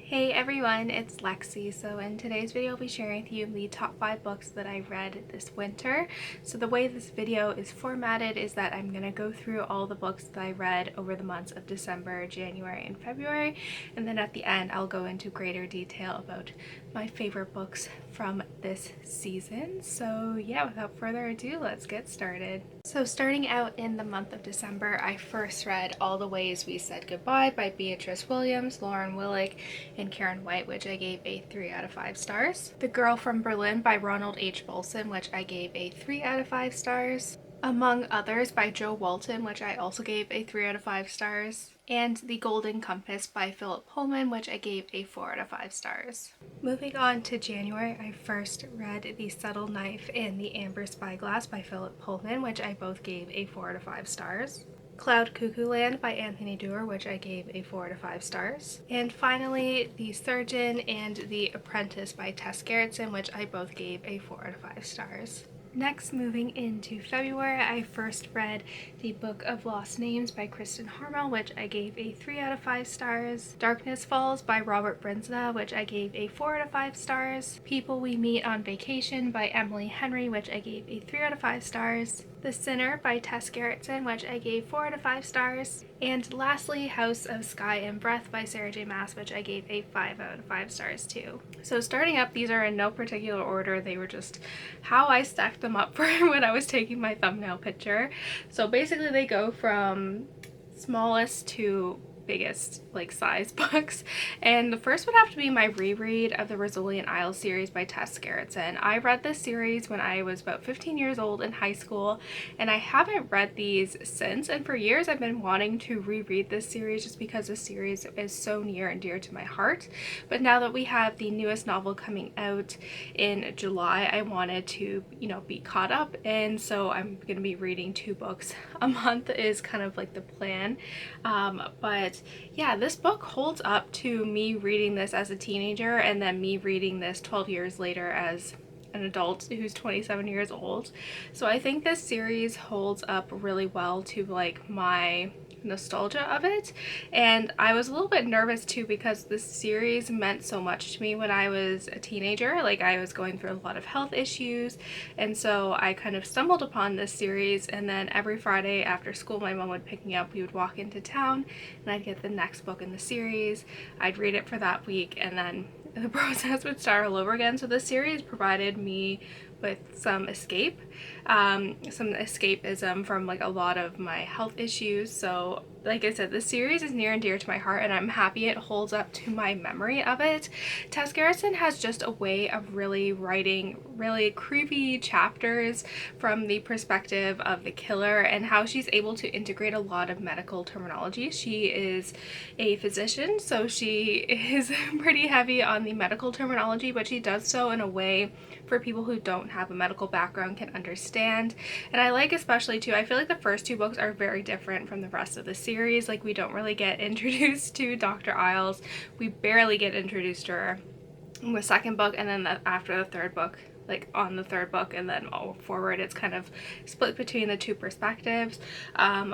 Hey everyone, it's Lexi. So in today's video, I'll be sharing with you the top 5 books that I read this winter. So the way this video is formatted is that I'm going to go through all the books that I read over the months of December, January, and February, and then at the end I'll go into greater detail about my favorite books from this season. So yeah, without further ado, let's get started. So starting out in the month of December, I first read All the Ways We Said Goodbye by Beatrice Williams, Lauren Willick, and Karen White, which I gave a 3 out of 5 stars. The Girl from Berlin by Ronald H. Bolson, which I gave a 3 out of 5 stars. Among Others by Jo Walton, which I also gave a 3 out of 5 stars. And The Golden Compass by Philip Pullman, which I gave a 4 out of 5 stars. Moving on to January, I first read The Subtle Knife and The Amber Spyglass by Philip Pullman, which I both gave a 4 out of 5 stars. Cloud Cuckoo Land by Anthony Doerr, which I gave a 4 out of 5 stars. And finally, The Surgeon and The Apprentice by Tess Gerritsen, which I both gave a 4 out of 5 stars. Next, moving into February, I first read The Book of Lost Names by Kristen Harmel, which I gave a 3 out of 5 stars. Darkness Falls by Robert Brinzna, which I gave a 4 out of 5 stars. People We Meet on Vacation by Emily Henry, which I gave a 3 out of 5 stars. The Sinner by Tess Gerritsen, which I gave 4 out of 5 stars. And lastly, House of Sky and Breath by Sarah J Maas, which I gave a 5 out of 5 stars too. So starting up, these are in no particular order. They were just how I stacked them up for when I was taking my thumbnail picture. So basically they go from smallest to biggest like size books, and the first would have to be my reread of the Rizzoli and Isles series by Tess Gerritsen. I read this series when I was about 15 years old in high school, and I haven't read these since, and for years I've been wanting to reread this series just because this series is so near and dear to my heart. But now that we have the newest novel coming out in July, I wanted to, be caught up, and so I'm gonna be reading 2 books a month is kind of like the plan. But yeah, this book holds up to me reading this as a teenager and then me reading this 12 years later as an adult who's 27 years old. So I think this series holds up really well to like my nostalgia of it, and I was a little bit nervous too because this series meant so much to me when I was a teenager. Like, I was going through a lot of health issues, and so I kind of stumbled upon this series, and then every Friday after school my mom would pick me up, we would walk into town, and I'd get the next book in the series, I'd read it for that week, and then the process would start all over again. So this series provided me with some escapism from like a lot of my health issues. So like I said, this series is near and dear to my heart, and I'm happy it holds up to my memory of it. Tess Gerritsen has just a way of really writing really creepy chapters from the perspective of the killer, and how she's able to integrate a lot of medical terminology. She is a physician, so she is pretty heavy on the medical terminology, but she does so in a way for people who don't have a medical background can understand. And I like, especially too, I feel like the first 2 books are very different from the rest of the series. Like, we don't really get introduced to Dr. Isles. We barely get introduced to her in the second book, and then after the third book, like on the third book and then all forward, it's kind of split between the 2 perspectives,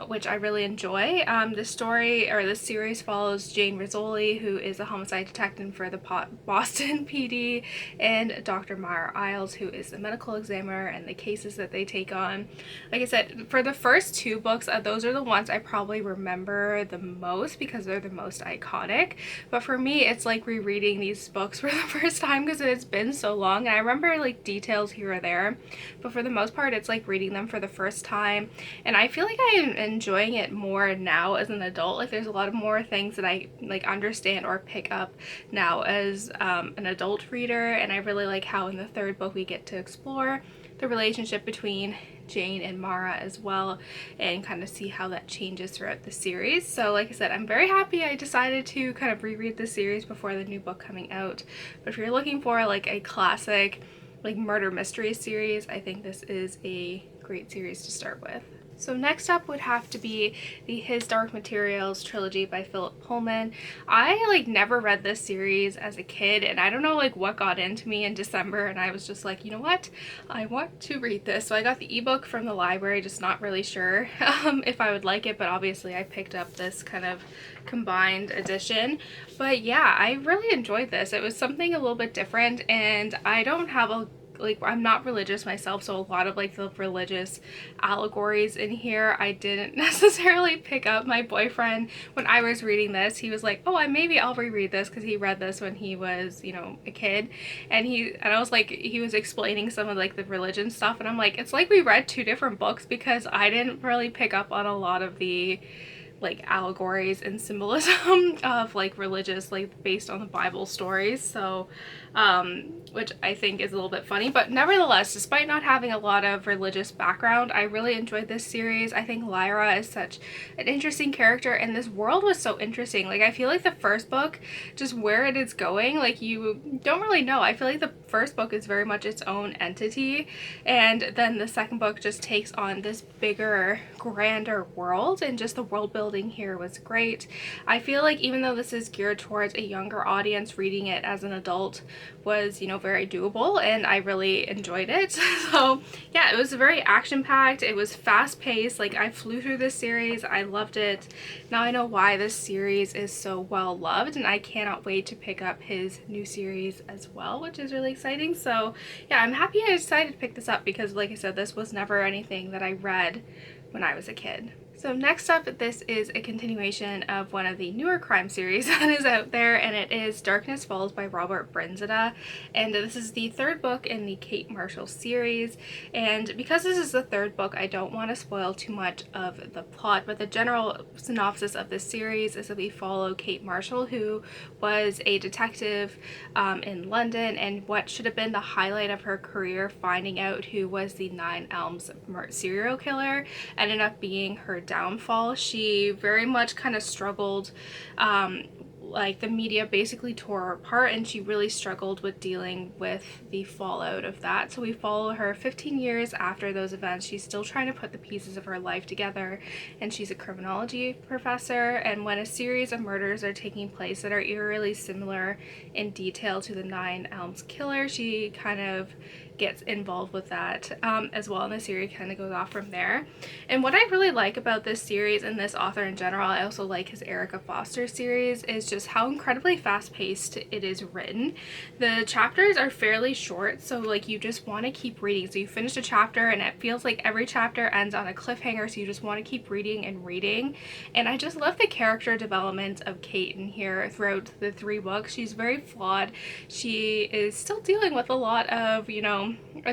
which I really enjoy. The story, or the series, follows Jane Rizzoli, who is a homicide detective for the Boston PD, and Dr. Mara Isles, who is the medical examiner, and the cases that they take on. Like I said, for the first 2 books, those are the ones I probably remember the most because they're the most iconic. But for me, it's like rereading these books for the first time because it's been so long, and I remember like details here or there, but for the most part it's like reading them for the first time, and I feel like I am enjoying it more now as an adult. Like, there's a lot of more things that I like understand or pick up now as an adult reader, and I really like how in the third book we get to explore the relationship between Jane and Mara as well, and kind of see how that changes throughout the series. So like I said, I'm very happy I decided to kind of reread the series before the new book coming out. But if you're looking for like a classic like murder mystery series, I think this is a great series to start with. So next up would have to be the His Dark Materials trilogy by Philip Pullman. I never read this series as a kid, and I don't know what got into me in December, and I was just like, you know what, I want to read this. So I got the ebook from the library, just not really sure if I would like it, but obviously I picked up this kind of combined edition. But yeah, I really enjoyed this. It was something a little bit different, and I don't have a I'm not religious myself, so a lot of the religious allegories in here I didn't necessarily pick up. My boyfriend, when I was reading this, he was like, oh, maybe I'll reread this, because he read this when he was, a kid, and I was like, he was explaining some of the religion stuff, and I'm like, it's like we read two different books, because I didn't really pick up on a lot of the allegories and symbolism of religious, based on the Bible stories. So which I think is a little bit funny, but nevertheless, despite not having a lot of religious background, I really enjoyed this series. I think Lyra is such an interesting character, and this world was so interesting. I feel like the first book, just where it is going, you don't really know. I feel like the first book is very much its own entity, and then the second book just takes on this bigger, grander world, and just the world building here was great. I feel like even though this is geared towards a younger audience, reading it as an adult was, very doable, and I really enjoyed it. So yeah, it was very action-packed. It was fast-paced. I flew through this series. I loved it. Now I know why this series is so well loved, and I cannot wait to pick up his new series as well, which is really exciting. So yeah, I'm happy I decided to pick this up, because like I said, this was never anything that I read when I was a kid. So next up, this is a continuation of one of the newer crime series that is out there, and it is Darkness Falls by Robert Brenzida, and this is the third book in the Kate Marshall series. And because this is the third book, I don't want to spoil too much of the plot, but the general synopsis of this series is that we follow Kate Marshall, who was a detective in London, and what should have been the highlight of her career, finding out who was the Nine Elms serial killer, ended up being her downfall. She very much kind of struggled, the media basically tore her apart, and she really struggled with dealing with the fallout of that. So we follow her 15 years after those events. She's still trying to put the pieces of her life together, and she's a criminology professor, and when a series of murders are taking place that are eerily similar in detail to the Nine Elms killer, she kind of gets involved with that as well, and the series kind of goes off from there. And what I really like about this series and this author in general, I also like his Erica Foster series, is just how incredibly fast-paced it is written. The chapters are fairly short, so you just want to keep reading. So you finish a chapter and it feels like every chapter ends on a cliffhanger, so you just want to keep reading and reading. And I just love the character development of Kate in here throughout the three books. She's very flawed. She is still dealing with a lot of,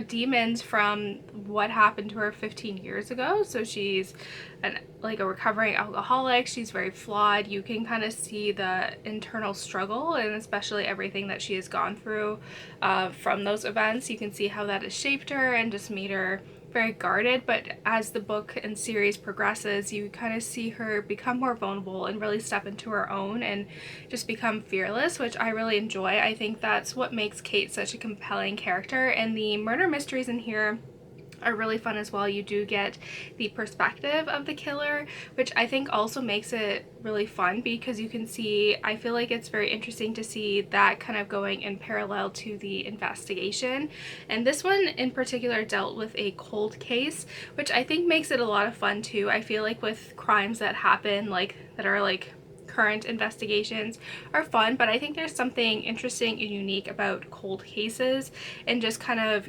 demons from what happened to her 15 years ago. So she's a recovering alcoholic. She's very flawed. You can kind of see the internal struggle, and especially everything that she has gone through from those events. You can see how that has shaped her and just made her very guarded. But as the book and series progresses, you kind of see her become more vulnerable and really step into her own and just become fearless, which I really enjoy. I think that's what makes Kate such a compelling character, and the murder mysteries in here are really fun as well. You do get the perspective of the killer, which I think also makes it really fun, because you can see, I feel like it's very interesting to see that kind of going in parallel to the investigation. And this one in particular dealt with a cold case, which I think makes it a lot of fun too. I feel like with crimes that happen, that are current investigations, are fun, but I think there's something interesting and unique about cold cases, and just kind of,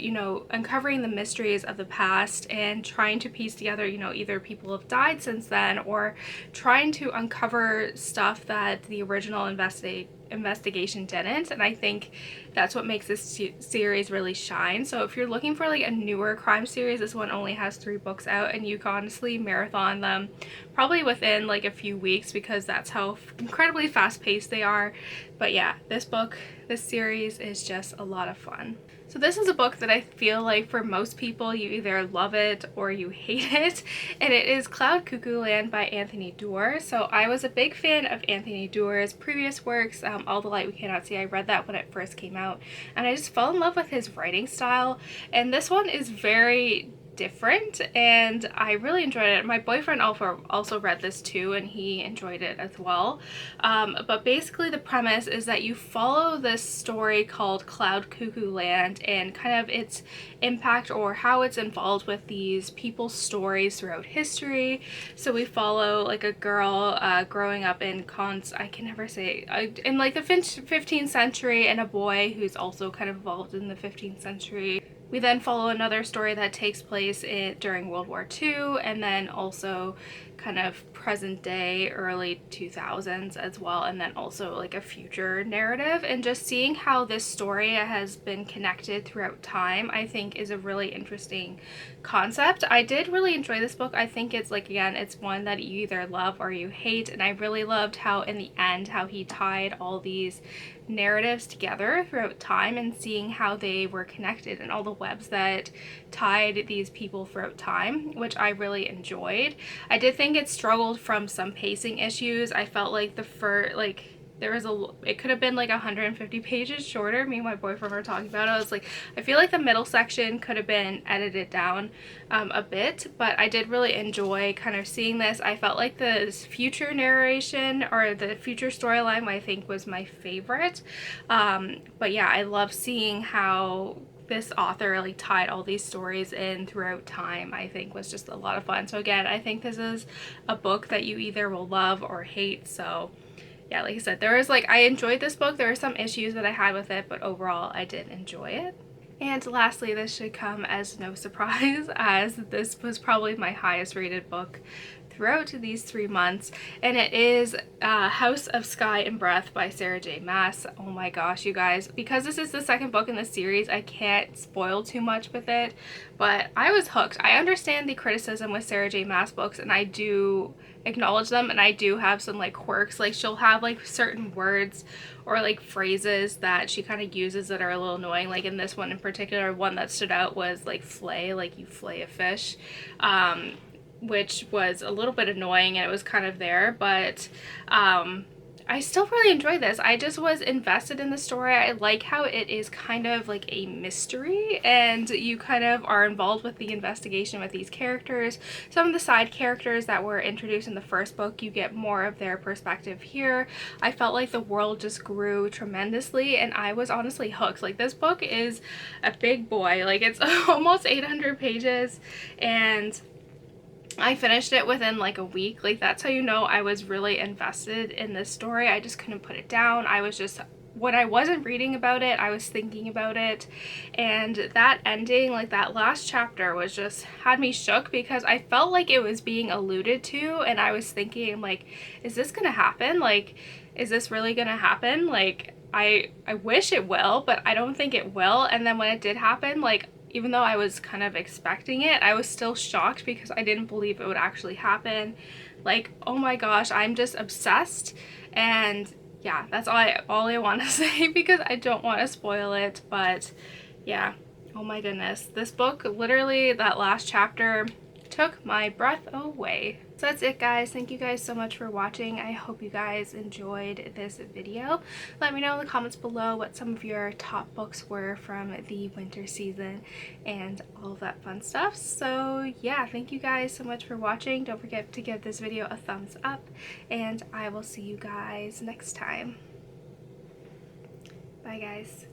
uncovering the mysteries of the past and trying to piece together, either people have died since then, or trying to uncover stuff that the original investigation didn't. And I think that's what makes this series really shine. So if you're looking for a newer crime series, this one only has 3 books out, and you can honestly marathon them probably within a few weeks, because that's how incredibly fast-paced they are. But yeah, this series is just a lot of fun. So this is a book that I feel like for most people, you either love it or you hate it, and it is Cloud Cuckoo Land by Anthony Doerr. So I was a big fan of Anthony Doerr's previous works, All the Light We Cannot See. I read that when it first came out, and I just fell in love with his writing style, and this one is very different, and I really enjoyed it. My boyfriend also read this too, and he enjoyed it as well. But basically the premise is that you follow this story called Cloud Cuckoo Land and kind of its impact or how it's involved with these people's stories throughout history. So we follow like a girl growing up in in like the 15th century, and a boy who's also kind of involved in the 15th century. We then follow another story that takes place during World War II, and then also kind of present day, early 2000s as well, and then also like a future narrative. And just seeing how this story has been connected throughout time, I think is a really interesting concept. I did really enjoy this book. I think it's like, again, it's one that you either love or you hate, and I really loved how in the end how he tied all these narratives together throughout time and seeing how they were connected and all the webs that tied these people throughout time, which I really enjoyed. I did think it struggled from some pacing issues. I felt like it could have been like 150 pages shorter. Me and my boyfriend were talking about it. I was like, I feel like the middle section could have been edited down a bit, but I did really enjoy kind of seeing this. I felt like the future narration or the future storyline, I think, was my favorite. But yeah, I love seeing how this author like tied all these stories in throughout time. I think was just a lot of fun. So again, I think this is a book that you either will love or hate. So yeah, like I said, I enjoyed this book. There were some issues that I had with it, but overall I did enjoy it. And lastly, this should come as no surprise, as this was probably my highest rated book throughout these 3 months, and it is House of Sky and Breath by Sarah J Maas. Oh my gosh, you guys, because this is the second book in the series, I can't spoil too much with it, but I was hooked. I understand the criticism with Sarah J Maas books, and I do acknowledge them, and I do have some like quirks. Like she'll have like certain words or like phrases that she kind of uses that are a little annoying. Like in this one in particular, one that stood out was like flay, like you flay a fish, which was a little bit annoying, and it was kind of there, but I still really enjoyed this. I just was invested in the story. I like how it is kind of like a mystery, and you kind of are involved with the investigation with these characters. Some of the side characters that were introduced in the first book, you get more of their perspective here. I felt like the world just grew tremendously, and I was honestly hooked. Like, this book is a big boy. Like, it's almost 800 pages, and I finished it within like a week. Like, that's how you know I was really invested in this story. I just couldn't put it down. I was just, when I wasn't reading about it, I was thinking about it, and that ending, like that last chapter, was just had me shook, because I felt like it was being alluded to, and I was thinking like, is this gonna happen? Like, is this really gonna happen? Like, I wish it will, but I don't think it will. And then when it did happen, like, even though I was kind of expecting it, I was still shocked because I didn't believe it would actually happen. Like, oh my gosh, I'm just obsessed. And yeah, that's all I want to say, because I don't want to spoil it. But yeah, oh my goodness, this book, literally that last chapter took my breath away. So that's it, guys. Thank you guys so much for watching. I hope you guys enjoyed this video. Let me know in the comments below what some of your top books were from the winter season and all of that fun stuff. So yeah, thank you guys so much for watching. Don't forget to give this video a thumbs up, and I will see you guys next time. Bye, guys.